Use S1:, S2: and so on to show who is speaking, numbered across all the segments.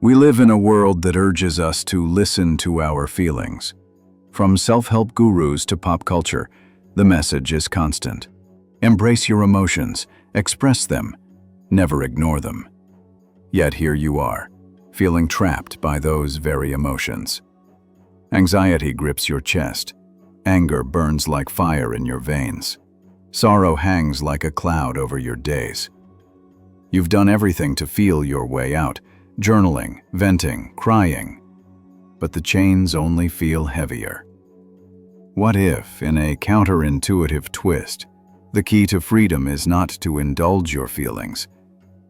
S1: We live in a world that urges us to listen to our feelings. From self-help gurus to pop culture, the message is constant. Embrace your emotions, express them, never ignore them. Yet here you are, feeling trapped by those very emotions. Anxiety grips your chest. Anger burns like fire in your veins. Sorrow hangs like a cloud over your days. You've done everything to feel your way out, journaling, venting, crying. But the chains only feel heavier. What if, in a counterintuitive twist, the key to freedom is not to indulge your feelings,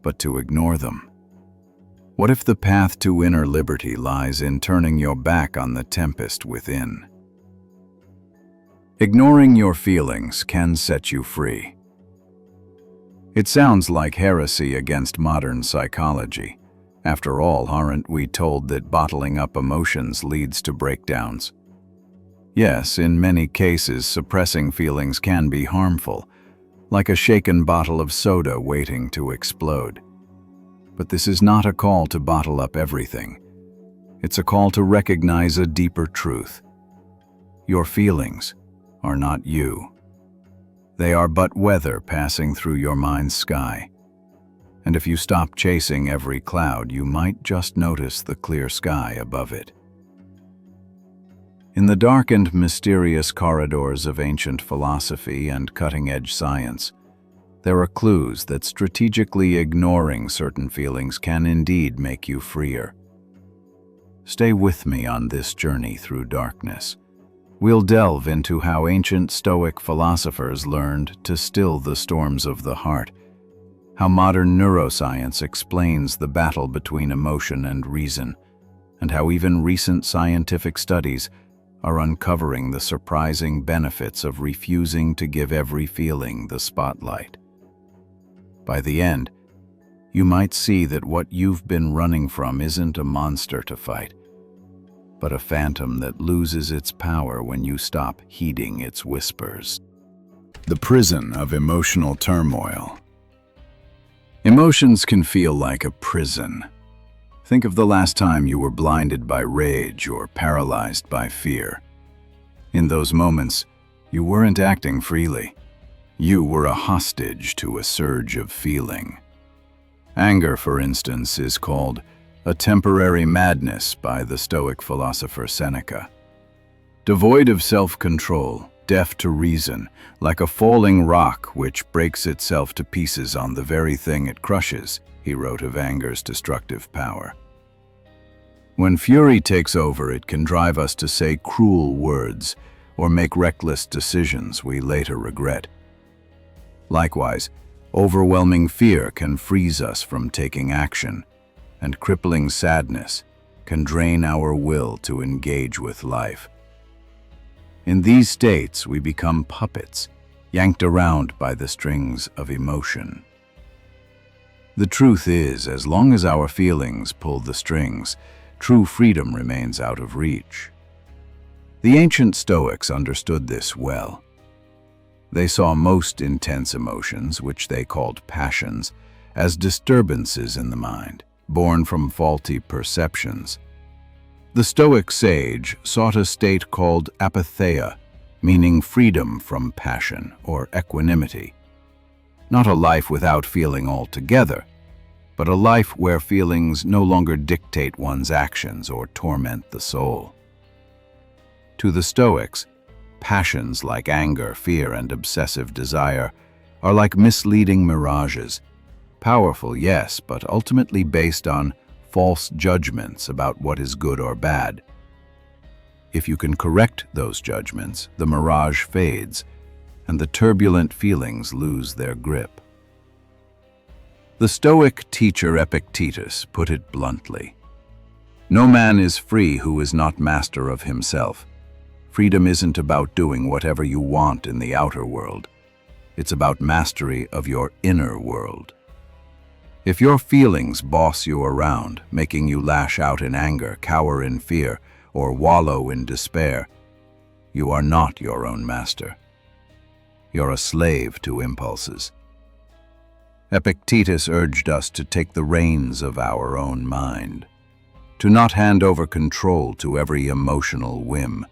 S1: but to ignore them? What if the path to inner liberty lies in turning your back on the tempest within? Ignoring your feelings can set you free. It sounds like heresy against modern psychology. After all, aren't we told that bottling up emotions leads to breakdowns? Yes, in many cases, suppressing feelings can be harmful, like a shaken bottle of soda waiting to explode. But this is not a call to bottle up everything. It's a call to recognize a deeper truth. Your feelings are not you. They are but weather passing through your mind's sky. And if you stop chasing every cloud, you might just notice the clear sky above it. In the dark and mysterious corridors of ancient philosophy and cutting-edge science, there are clues that strategically ignoring certain feelings can indeed make you freer. Stay with me on this journey through darkness. We'll delve into how ancient Stoic philosophers learned to still the storms of the heart, how modern neuroscience explains the battle between emotion and reason, and how even recent scientific studies are uncovering the surprising benefits of refusing to give every feeling the spotlight. By the end, you might see that what you've been running from isn't a monster to fight, but a phantom that loses its power when you stop heeding its whispers. The prison of emotional turmoil. Emotions can feel like a prison. Think of the last time you were blinded by rage or paralyzed by fear. In those moments, you weren't acting freely. You were a hostage to a surge of feeling. Anger, for instance, is called a temporary madness by the Stoic philosopher Seneca. Devoid of self-control, deaf to reason, like a falling rock which breaks itself to pieces on the very thing it crushes, he wrote of anger's destructive power. When fury takes over, it can drive us to say cruel words or make reckless decisions we later regret. Likewise, overwhelming fear can freeze us from taking action, and crippling sadness can drain our will to engage with life. In these states, we become puppets, yanked around by the strings of emotion. The truth is, as long as our feelings pull the strings, true freedom remains out of reach. The ancient Stoics understood this well. They saw most intense emotions, which they called passions, as disturbances in the mind, born from faulty perceptions. The Stoic sage sought a state called apatheia, meaning freedom from passion or equanimity. Not a life without feeling altogether, but a life where feelings no longer dictate one's actions or torment the soul. To the Stoics, passions like anger, fear, and obsessive desire are like misleading mirages, powerful, yes, but ultimately based on false judgments about what is good or bad. If you can correct those judgments, the mirage fades, and the turbulent feelings lose their grip. The Stoic teacher Epictetus put it bluntly, "No man is free who is not master of himself. Freedom isn't about doing whatever you want in the outer world. It's about mastery of your inner world." If your feelings boss you around, making you lash out in anger, cower in fear, or wallow in despair, you are not your own master. You're a slave to impulses. Epictetus urged us to take the reins of our own mind. to not hand over control to every emotional whim.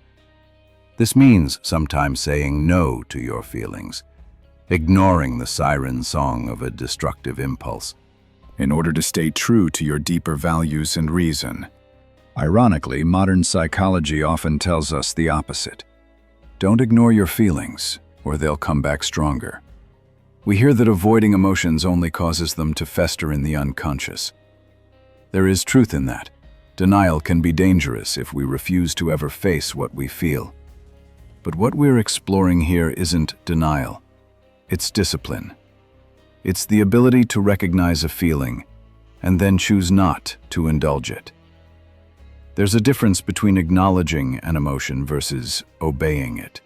S1: This means sometimes saying no to your feelings, ignoring the siren song of a destructive impulse,
S2: in order to stay true to your deeper values and reason.
S1: Ironically, modern psychology often tells us the opposite. Don't ignore your feelings, or they'll come back stronger. We hear that avoiding emotions only causes them to fester in the unconscious. There is truth in that. Denial can be dangerous if we refuse to ever face what we feel. But what we're exploring here isn't denial. It's discipline. It's the ability to recognize a feeling and then choose not to indulge it. There's a difference between acknowledging an emotion versus obeying it.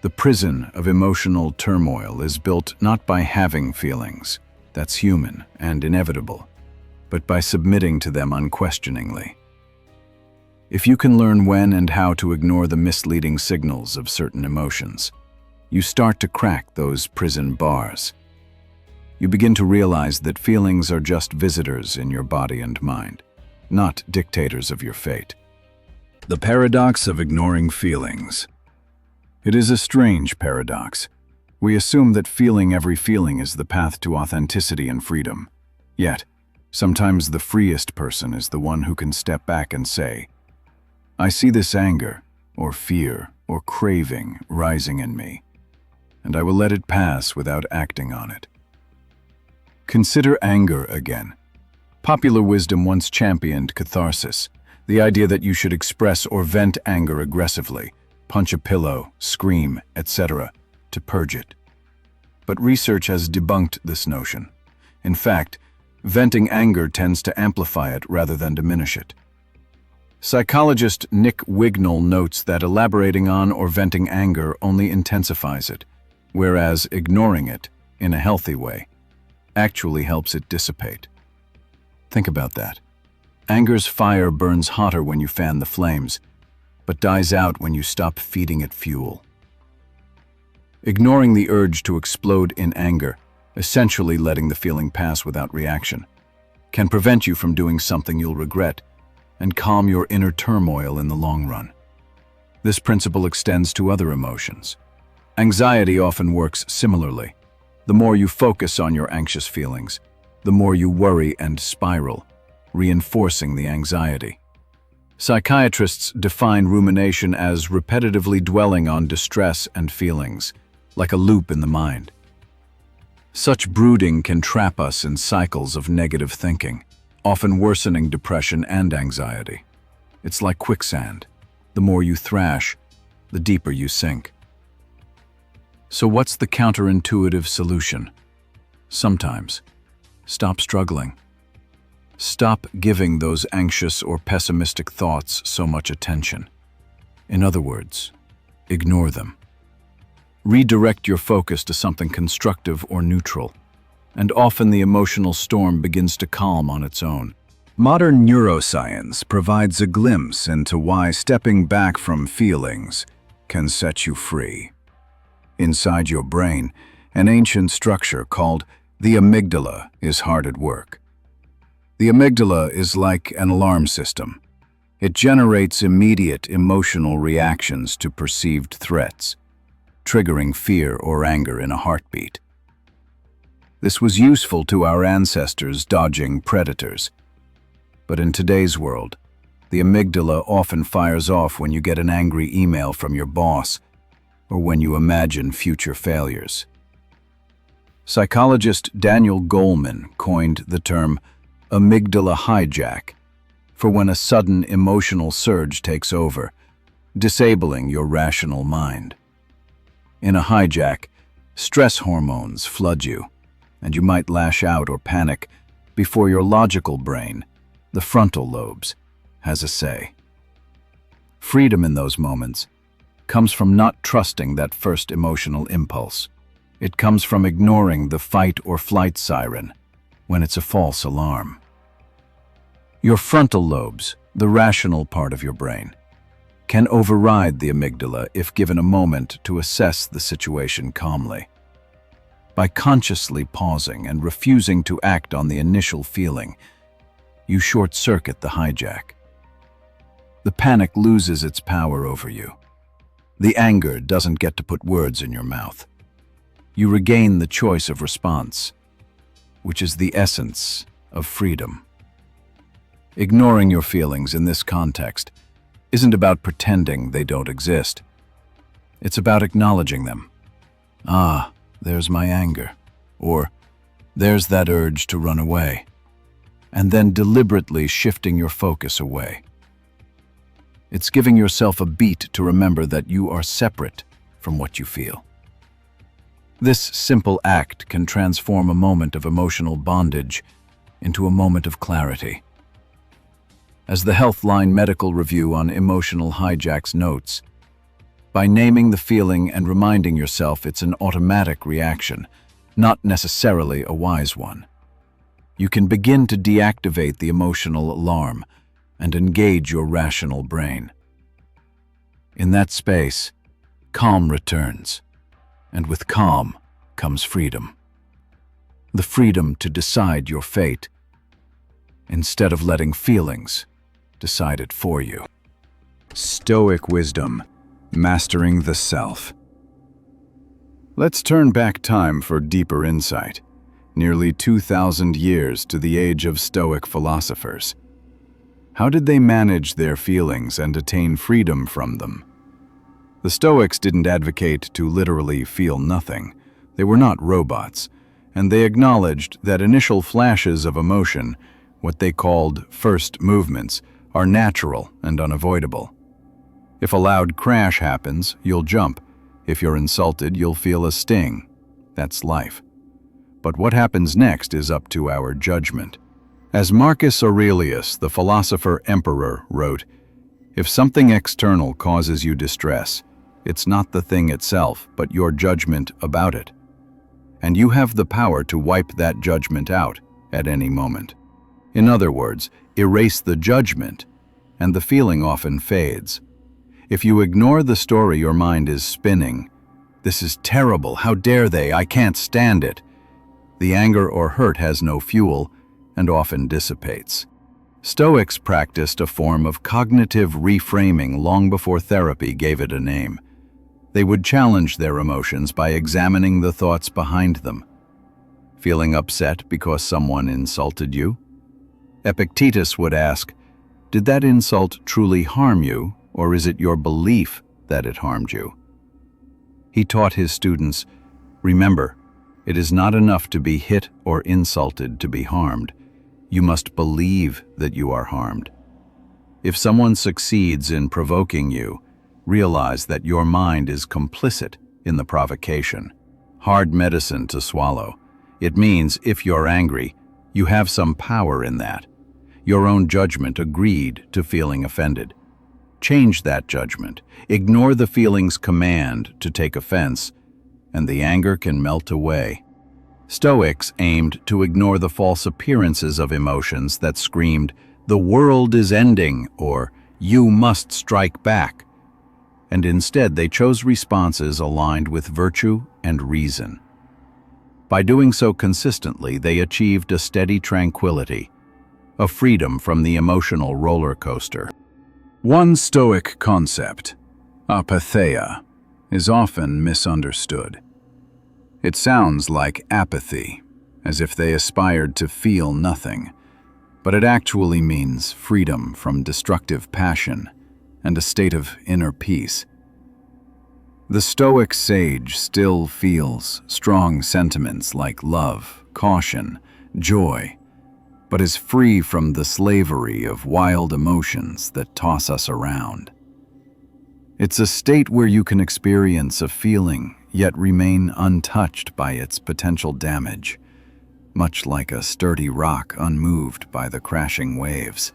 S1: The prison of emotional turmoil is built not by having feelings, that's human and inevitable, but by submitting to them unquestioningly. If you can learn when and how to ignore the misleading signals of certain emotions, you start to crack those prison bars. You begin to realize that feelings are just visitors in your body and mind, not dictators of your fate. The paradox of ignoring feelings. It is a strange paradox. We assume that feeling every feeling is the path to authenticity and freedom. Yet, sometimes the freest person is the one who can step back and say, I see this anger, or fear, or craving rising in me, and I will let it pass without acting on it. Consider anger again. Popular wisdom once championed catharsis, the idea that you should express or vent anger aggressively, punch a pillow, scream, etc., to purge it. But research has debunked this notion. In fact, venting anger tends to amplify it rather than diminish it. Psychologist Nick Wignall notes that elaborating on or venting anger only intensifies it, whereas ignoring it, in a healthy way, actually helps it dissipate. Think about that. Anger's fire burns hotter when you fan the flames, but dies out when you stop feeding it fuel. Ignoring the urge to explode in anger, essentially letting the feeling pass without reaction, can prevent you from doing something you'll regret and calm your inner turmoil in the long run. This principle extends to other emotions. Anxiety often works similarly. The more you focus on your anxious feelings, the more you worry and spiral, reinforcing the anxiety. Psychiatrists define rumination as repetitively dwelling on distress and feelings, like a loop in the mind. Such brooding can trap us in cycles of negative thinking, often worsening depression and anxiety. It's like quicksand. The more you thrash, the deeper you sink. So what's the counterintuitive solution? Sometimes, stop struggling. Stop giving those anxious or pessimistic thoughts so much attention. In other words, ignore them. Redirect your focus to something constructive or neutral, and often the emotional storm begins to calm on its own. Modern neuroscience provides a glimpse into why stepping back from feelings can set you free. Inside your brain, an ancient structure called the amygdala is hard at work. The amygdala is like an alarm system. It generates immediate emotional reactions to perceived threats, triggering fear or anger in a heartbeat. This was useful to our ancestors dodging predators. But in today's world, the amygdala often fires off when you get an angry email from your boss or when you imagine future failures. Psychologist Daniel Goleman coined the term amygdala hijack for when a sudden emotional surge takes over, disabling your rational mind. In a hijack, stress hormones flood you, and you might lash out or panic before your logical brain, the frontal lobes, has a say. Freedom in those moments comes from not trusting that first emotional impulse. It comes from ignoring the fight or flight siren when it's a false alarm. Your frontal lobes, the rational part of your brain, can override the amygdala if given a moment to assess the situation calmly. By consciously pausing and refusing to act on the initial feeling, you short-circuit the hijack. The panic loses its power over you. The anger doesn't get to put words in your mouth. You regain the choice of response, which is the essence of freedom. Ignoring your feelings in this context isn't about pretending they don't exist. It's about acknowledging them. Ah, there's my anger. Or, there's that urge to run away. And then deliberately shifting your focus away. It's giving yourself a beat to remember that you are separate from what you feel. This simple act can transform a moment of emotional bondage into a moment of clarity. As the Healthline Medical Review on Emotional Hijacks notes, by naming the feeling and reminding yourself it's an automatic reaction, not necessarily a wise one, you can begin to deactivate the emotional alarm and engage your rational brain. In that space, calm returns, and with calm comes freedom. The freedom to decide your fate, instead of letting feelings decide it for you.
S2: Stoic wisdom, mastering the self.
S1: Let's turn back time for deeper insight, nearly 2,000 years to the age of Stoic philosophers. How did they manage their feelings and attain freedom from them? The Stoics didn't advocate to literally feel nothing. They were not robots, and they acknowledged that initial flashes of emotion, what they called first movements, are natural and unavoidable. If a loud crash happens, you'll jump. If you're insulted, you'll feel a sting. That's life. But what happens next is up to our judgment. As Marcus Aurelius, the philosopher-emperor, wrote, "If something external causes you distress, it's not the thing itself, but your judgment about it. And you have the power to wipe that judgment out at any moment." In other words, erase the judgment, and the feeling often fades. If you ignore the story your mind is spinning, "This is terrible, how dare they, I can't stand it," the anger or hurt has no fuel and often dissipates. Stoics practiced a form of cognitive reframing long before therapy gave it a name. They would challenge their emotions by examining the thoughts behind them. Feeling upset because someone insulted you? Epictetus would ask, "Did that insult truly harm you, or is it your belief that it harmed you?" He taught his students, "Remember, it is not enough to be hit or insulted to be harmed. You must believe that you are harmed. If someone succeeds in provoking you, realize that your mind is complicit in the provocation." Hard medicine to swallow. It means if you're angry, you have some power in that. Your own judgment agreed to feeling offended. Change that judgment. Ignore the feeling's command to take offense, and the anger can melt away. Stoics aimed to ignore the false appearances of emotions that screamed, "The world is ending," or "You must strike back." And instead they chose responses aligned with virtue and reason. By doing so consistently, they achieved a steady tranquility, a freedom from the emotional roller coaster.
S2: One Stoic concept, apatheia, is often misunderstood. It sounds like apathy, as if they aspired to feel nothing, but it actually means freedom from destructive passion and a state of inner peace. The Stoic sage still feels strong sentiments like love, caution, joy, but is free from the slavery of wild emotions that toss us around. It's a state where you can experience a feeling yet remain untouched by its potential damage, much like a sturdy rock unmoved by the crashing waves.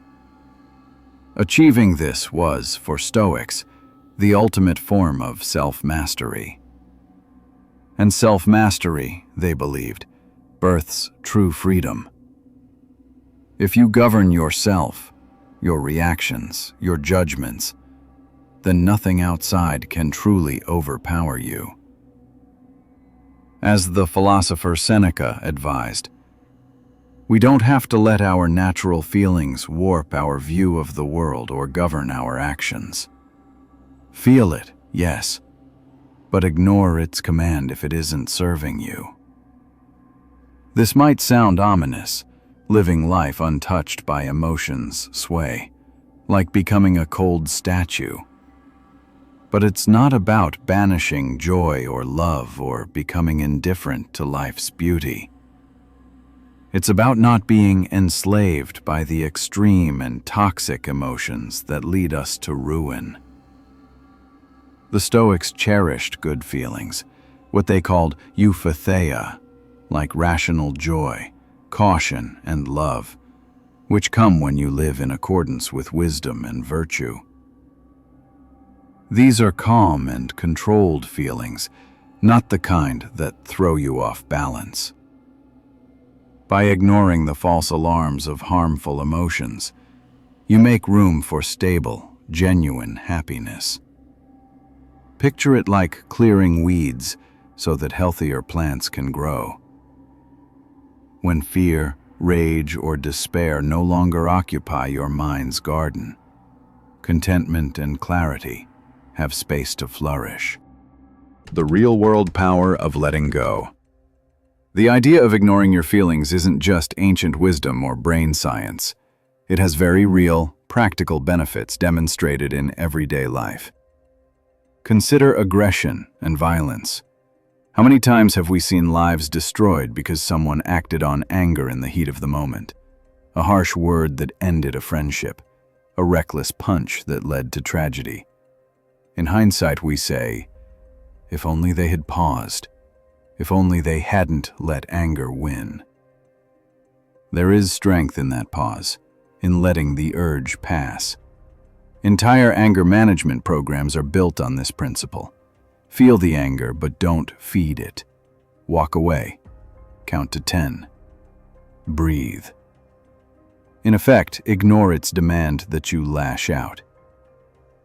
S2: Achieving this was, for Stoics, the ultimate form of self-mastery. And self-mastery, they believed, births true freedom. If you govern yourself, your reactions, your judgments, then nothing outside can truly overpower you. As the philosopher Seneca advised, We don't have to let our natural feelings warp our view of the world or govern our actions. Feel it, yes, but ignore its command if it isn't serving you. This might sound ominous, living life untouched by emotions' sway, like becoming a cold statue. But it's not about banishing joy or love or becoming indifferent to life's beauty. It's about not being enslaved by the extreme and toxic emotions that lead us to ruin. The Stoics cherished good feelings, what they called euphtheia, like rational joy, caution, and love, which come when you live in accordance with wisdom and virtue. These are calm and controlled feelings, not the kind that throw you off balance. By ignoring the false alarms of harmful emotions, you make room for stable, genuine happiness. Picture it like clearing weeds so that healthier plants can grow. When fear, rage, or despair no longer occupy your mind's garden, contentment and clarity have space to flourish. The real-world power of letting go. The idea of ignoring your feelings isn't just ancient wisdom or brain science. It has very real, practical benefits demonstrated in everyday life. Consider aggression and violence. How many times have we seen lives destroyed because someone acted on anger in the heat of the moment? A harsh word that ended a friendship, a reckless punch that led to tragedy. In hindsight, we say, if only they had paused, if only they hadn't let anger win. There is strength in that pause, in letting the urge pass. Entire anger management programs are built on this principle. Feel the anger, but don't feed it. Walk away. Count to 10. Breathe. In effect, ignore its demand that you lash out.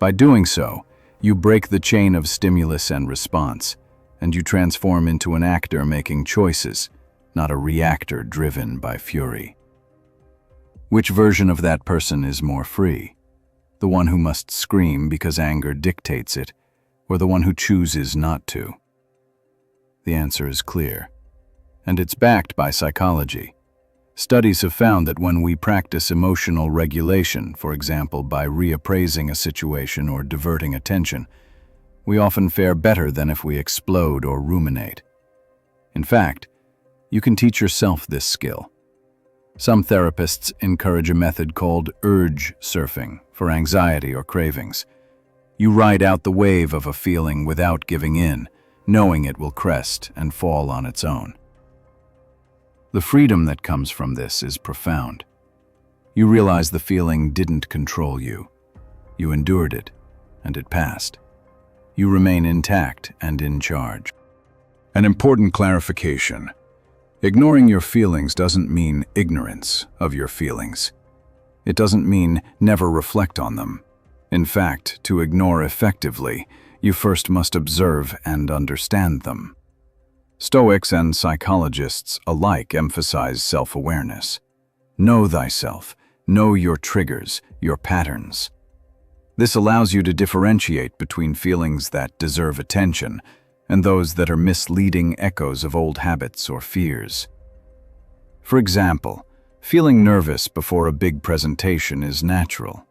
S2: By doing so, you break the chain of stimulus and response, and you transform into an actor making choices, not a reactor driven by fury. Which version of that person is more free? The one who must scream because anger dictates it, or the one who chooses not to? The answer is clear, and it's backed by psychology. Studies have found that when we practice emotional regulation, for example by reappraising a situation or diverting attention, we often fare better than if we explode or ruminate. In fact, you can teach yourself this skill. Some therapists encourage a method called urge surfing for anxiety or cravings. You ride out the wave of a feeling without giving in, knowing it will crest and fall on its own. The freedom that comes from this is profound. You realize the feeling didn't control you. You endured it, and it passed. You remain intact and in charge. An important clarification. Ignoring your feelings doesn't mean ignorance of your feelings. It doesn't mean never reflect on them. In fact, to ignore effectively, you first must observe and understand them. Stoics and psychologists alike emphasize self-awareness. Know thyself, know your triggers, your patterns. This allows you to differentiate between feelings that deserve attention and those that are misleading echoes of old habits or fears. For example, feeling nervous before a big presentation is natural.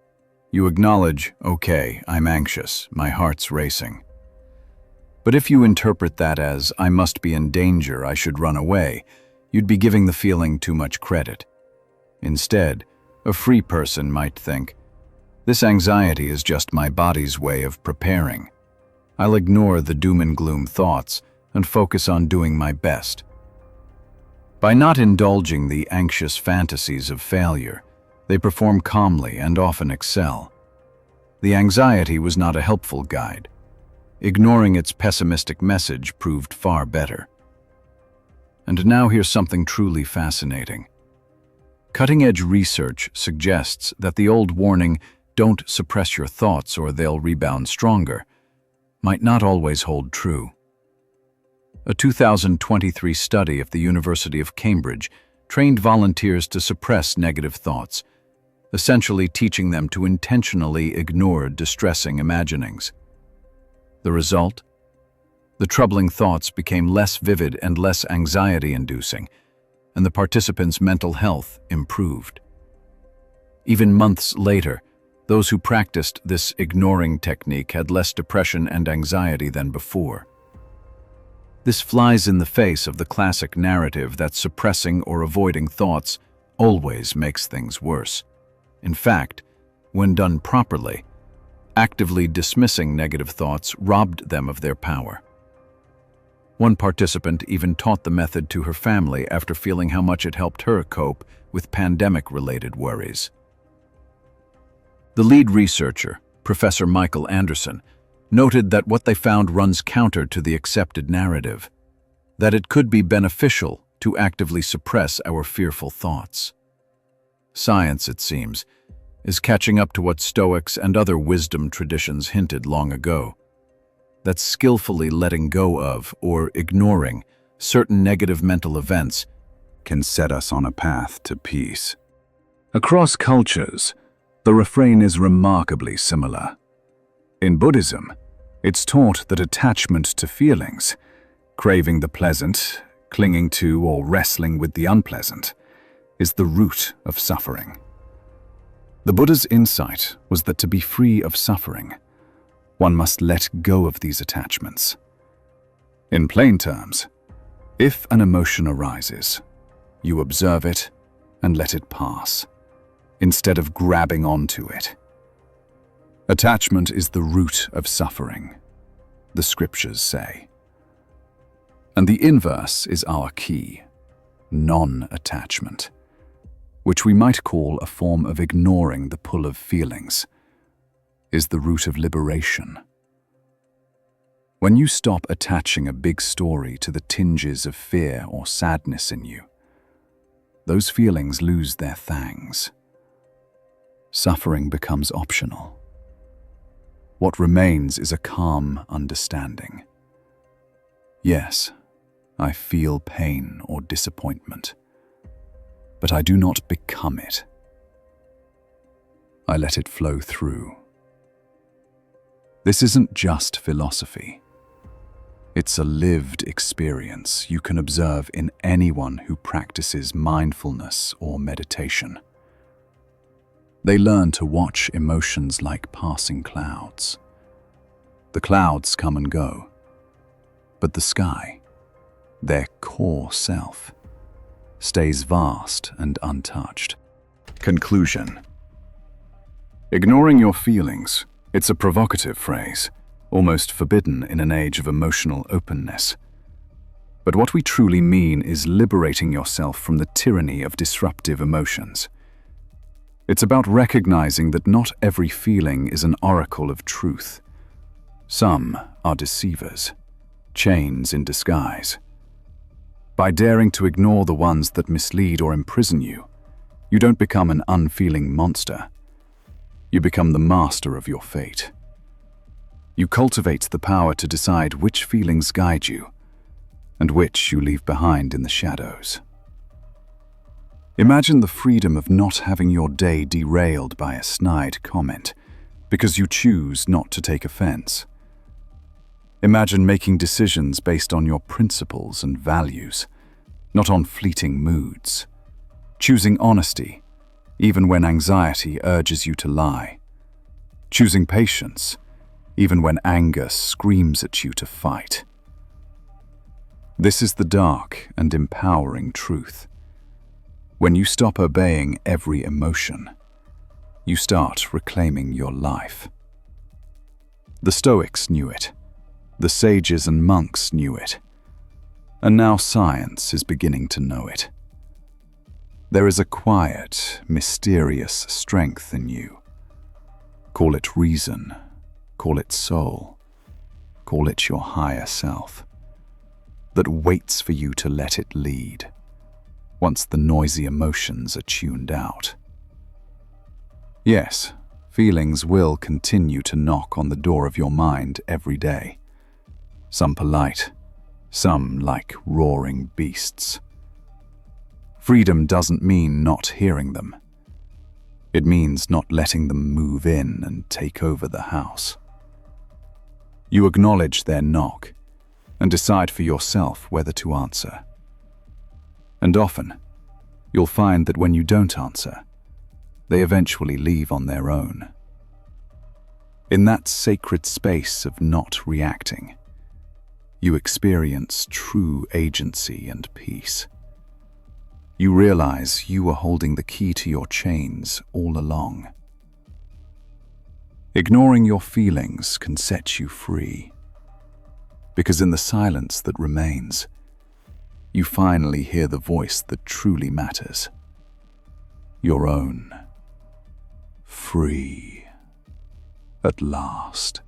S2: You acknowledge, okay, I'm anxious, my heart's racing. But if you interpret that as, I must be in danger, I should run away, you'd be giving the feeling too much credit. Instead, a free person might think, this anxiety is just my body's way of preparing. I'll ignore the doom and gloom thoughts and focus on doing my best. By not indulging the anxious fantasies of failure, they perform calmly and often excel. The anxiety was not a helpful guide. Ignoring its pessimistic message proved far better. And now here's something truly fascinating. Cutting-edge research suggests that the old warning, don't suppress your thoughts or they'll rebound stronger, might not always hold true. A 2023 study of the University of Cambridge trained volunteers to suppress negative thoughts, essentially teaching them to intentionally ignore distressing imaginings. The result? The troubling thoughts became less vivid and less anxiety-inducing, and the participants' mental health improved. Even months later, those who practiced this ignoring technique had less depression and anxiety than before. This flies in the face of the classic narrative that suppressing or avoiding thoughts always makes things worse. In fact, when done properly, actively dismissing negative thoughts robbed them of their power. One participant even taught the method to her family after feeling how much it helped her cope with pandemic-related worries. The lead researcher, Professor Michael Anderson, noted that what they found runs counter to the accepted narrative, that it could be beneficial to actively suppress our fearful thoughts. Science, it seems, is catching up to what Stoics and other wisdom traditions hinted long ago, that skillfully letting go of or ignoring certain negative mental events
S1: can set us on a path to peace.
S2: Across cultures, the refrain is remarkably similar. In Buddhism, it's taught that attachment to feelings, craving the pleasant, clinging to or wrestling with the unpleasant, is the root of suffering. The Buddha's insight was that to be free of suffering, one must let go of these attachments. In plain terms, if an emotion arises, you observe it and let it pass, instead of grabbing onto it. Attachment is the root of suffering, the scriptures say. And the inverse is our key, non-attachment, which we might call a form of ignoring the pull of feelings, is the root of liberation. When you stop attaching a big story to the tinges of fear or sadness in you, those feelings lose their fangs. Suffering becomes optional. What remains is a calm understanding. Yes, I feel pain or disappointment, but I do not become it. I let it flow through. This isn't just philosophy. It's a lived experience you can observe in anyone who practices mindfulness or meditation. They learn to watch emotions like passing clouds. The clouds come and go, but the sky, their core self, stays vast and untouched. Conclusion. Ignoring your feelings, it's a provocative phrase, almost forbidden in an age of emotional openness. But what we truly mean is liberating yourself from the tyranny of disruptive emotions. It's about recognizing that not every feeling is an oracle of truth. Some are deceivers, chains in disguise. By daring to ignore the ones that mislead or imprison you, you don't become an unfeeling monster. You become the master of your fate. You cultivate the power to decide which feelings guide you and which you leave behind in the shadows. Imagine the freedom of not having your day derailed by a snide comment because you choose not to take offense. Imagine making decisions based on your principles and values, not on fleeting moods. Choosing honesty, even when anxiety urges you to lie. Choosing patience, even when anger screams at you to fight. This is the dark and empowering truth. When you stop obeying every emotion, you start reclaiming your life. The Stoics knew it. The sages and monks knew it. And now science is beginning to know it. There is a quiet, mysterious strength in you. Call it reason, call it soul, call it your higher self, that waits for you to let it lead, once the noisy emotions are tuned out. Yes, feelings will continue to knock on the door of your mind every day. Some polite, some like roaring beasts. Freedom doesn't mean not hearing them. It means not letting them move in and take over the house. You acknowledge their knock and decide for yourself whether to answer. And often, you'll find that when you don't answer, they eventually leave on their own. In that sacred space of not reacting, you experience true agency and peace. You realize you are holding the key to your chains all along. Ignoring your feelings can set you free, because in the silence that remains, you finally hear the voice that truly matters. Your own. Free. At last.